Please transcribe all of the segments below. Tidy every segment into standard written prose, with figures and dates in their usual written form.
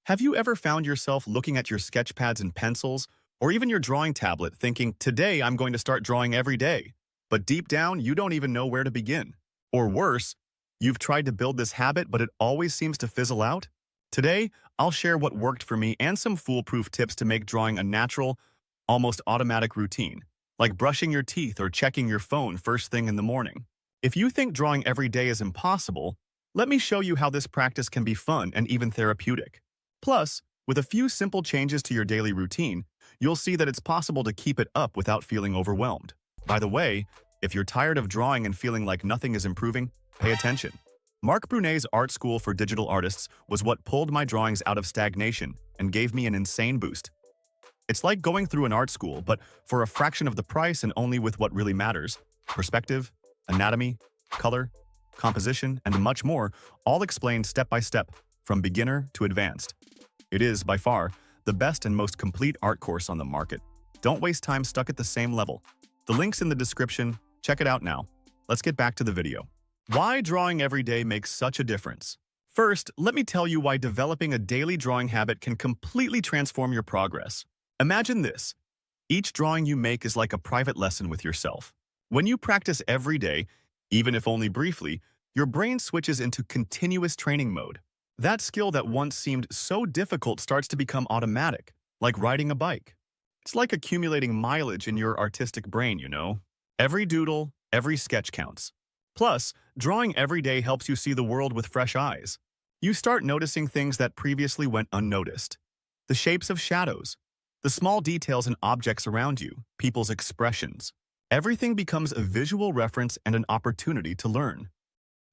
Have you ever found yourself looking at your sketch pads and pencils, or even your drawing tablet thinking, today I'm going to start drawing every day, but deep down you don't even know where to begin? Or worse, you've tried to build this habit but it always seems to fizzle out? Today, I'll share what worked for me and some foolproof tips to make drawing a natural, almost automatic routine, like brushing your teeth or checking your phone first thing in the morning. If you think drawing every day is impossible, let me show you how this practice can be fun and even therapeutic. Plus, with a few simple changes to your daily routine, you'll see that it's possible to keep it up without feeling overwhelmed. By the way, if you're tired of drawing and feeling like nothing is improving, pay attention. Mark Brunet's Art School for Digital Artists was what pulled my drawings out of stagnation and gave me an insane boost. It's like going through an art school, but for a fraction of the price and only with what really matters: perspective, anatomy, color, composition, and much more, all explained step by step, from beginner to advanced. It is, by far, the best and most complete art course on the market. Don't waste time stuck at the same level. The link's in the description. Check it out now. Let's get back to the video. Why drawing every day makes such a difference. First, let me tell you why developing a daily drawing habit can completely transform your progress. Imagine this. Each drawing you make is like a private lesson with yourself. When you practice every day, even if only briefly, your brain switches into continuous training mode. That skill that once seemed so difficult starts to become automatic, like riding a bike. It's like accumulating mileage in your artistic brain, you know? Every doodle, every sketch counts. Plus, drawing every day helps you see the world with fresh eyes. You start noticing things that previously went unnoticed. The shapes of shadows, the small details and objects around you, people's expressions. Everything becomes a visual reference and an opportunity to learn.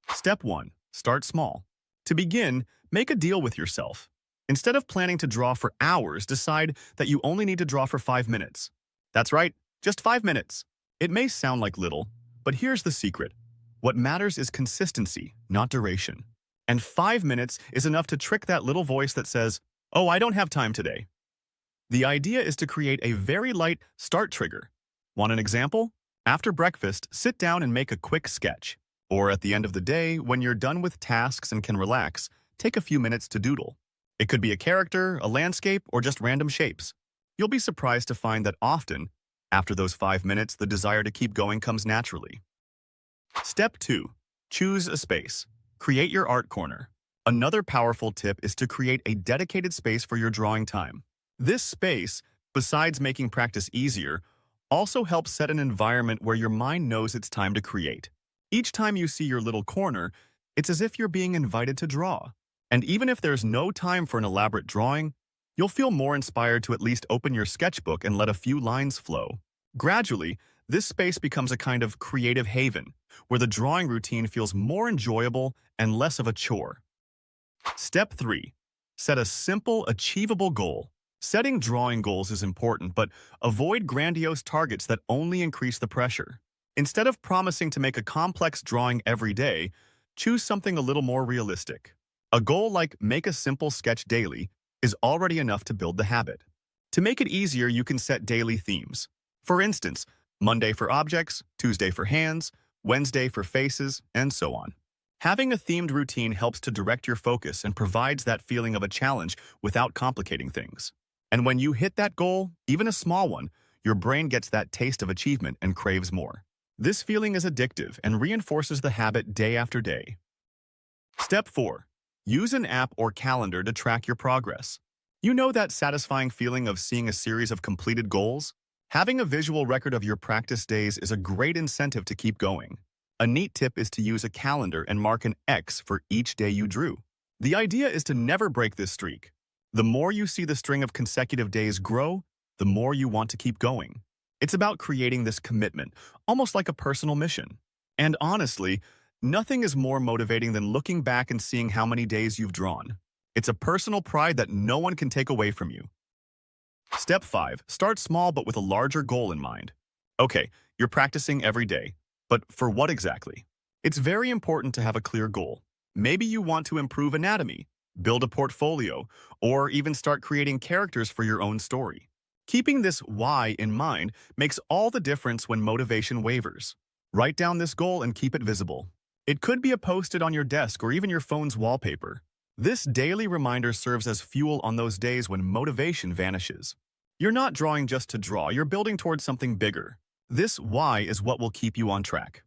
Step 1. Start small. To begin, make a deal with yourself. Instead of planning to draw for hours, decide that you only need to draw for 5 minutes. That's right, just 5 minutes. It may sound like little, but here's the secret. What matters is consistency, not duration. And 5 minutes is enough to trick that little voice that says, "Oh, I don't have time today." The idea is to create a very light start trigger. Want an example? After breakfast, sit down and make a quick sketch. Or at the end of the day, when you're done with tasks and can relax, take a few minutes to doodle. It could be a character, a landscape, or just random shapes. You'll be surprised to find that often, after those 5 minutes, the desire to keep going comes naturally. Step 2. Choose a space. Create your art corner. Another powerful tip is to create a dedicated space for your drawing time. This space, besides making practice easier, also helps set an environment where your mind knows it's time to create. Each time you see your little corner, it's as if you're being invited to draw. And even if there's no time for an elaborate drawing, you'll feel more inspired to at least open your sketchbook and let a few lines flow. Gradually, this space becomes a kind of creative haven, where the drawing routine feels more enjoyable and less of a chore. Step 3. Set a simple, achievable goal. Setting drawing goals is important, but avoid grandiose targets that only increase the pressure. Instead of promising to make a complex drawing every day, choose something a little more realistic. A goal like make a simple sketch daily is already enough to build the habit. To make it easier, you can set daily themes. For instance, Monday for objects, Tuesday for hands, Wednesday for faces, and so on. Having a themed routine helps to direct your focus and provides that feeling of a challenge without complicating things. And when you hit that goal, even a small one, your brain gets that taste of achievement and craves more. This feeling is addictive and reinforces the habit day after day. Step 4. Use an app or calendar to track your progress. You know that satisfying feeling of seeing a series of completed goals? Having a visual record of your practice days is a great incentive to keep going. A neat tip is to use a calendar and mark an X for each day you drew. The idea is to never break this streak. The more you see the string of consecutive days grow, the more you want to keep going. It's about creating this commitment, almost like a personal mission. And honestly, nothing is more motivating than looking back and seeing how many days you've drawn. It's a personal pride that no one can take away from you. Step 5. Start small but with a larger goal in mind. Okay, you're practicing every day, but for what exactly? It's very important to have a clear goal. Maybe you want to improve anatomy, build a portfolio, or even start creating characters for your own story. Keeping this why in mind makes all the difference when motivation wavers. Write down this goal and keep it visible. It could be posted on your desk or even your phone's wallpaper. This daily reminder serves as fuel on those days when motivation vanishes. You're not drawing just to draw, you're building towards something bigger. This why is what will keep you on track.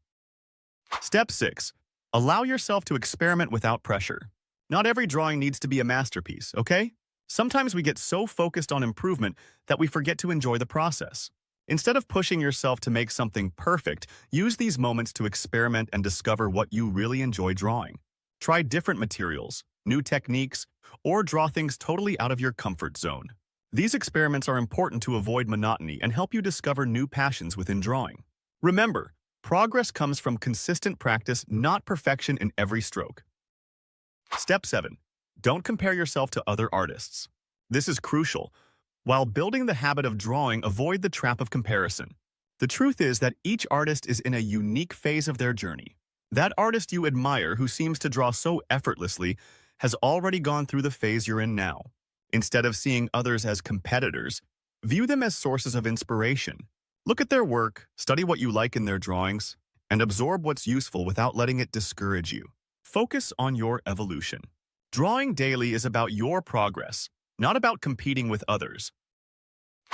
Step 6. Allow yourself to experiment without pressure. Not every drawing needs to be a masterpiece, okay? Sometimes we get so focused on improvement that we forget to enjoy the process. Instead of pushing yourself to make something perfect, use these moments to experiment and discover what you really enjoy drawing. Try different materials, new techniques, or draw things totally out of your comfort zone. These experiments are important to avoid monotony and help you discover new passions within drawing. Remember, progress comes from consistent practice, not perfection in every stroke. Step 7. Don't compare yourself to other artists. This is crucial. While building the habit of drawing, avoid the trap of comparison. The truth is that each artist is in a unique phase of their journey. That artist you admire who seems to draw so effortlessly has already gone through the phase you're in now. Instead of seeing others as competitors, view them as sources of inspiration. Look at their work, study what you like in their drawings, and absorb what's useful without letting it discourage you. Focus on your evolution. Drawing daily is about your progress, not about competing with others.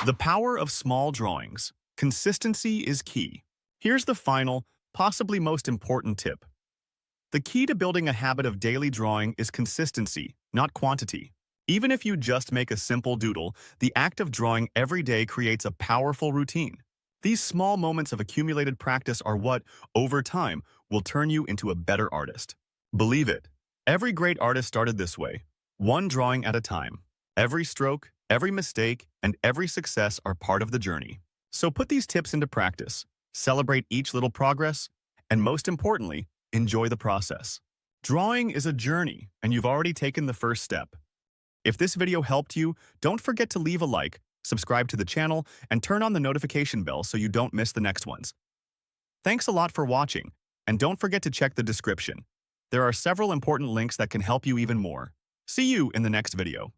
The power of small drawings. Consistency is key. Here's the final, possibly most important tip. The key to building a habit of daily drawing is consistency, not quantity. Even if you just make a simple doodle, the act of drawing every day creates a powerful routine. These small moments of accumulated practice are what, over time, will turn you into a better artist. Believe it, every great artist started this way, one drawing at a time. Every stroke, every mistake, and every success are part of the journey. So put these tips into practice, celebrate each little progress, and most importantly, enjoy the process. Drawing is a journey, and you've already taken the first step. If this video helped you, don't forget to leave a like, subscribe to the channel, and turn on the notification bell so you don't miss the next ones. Thanks a lot for watching, and don't forget to check the description. There are several important links that can help you even more. See you in the next video.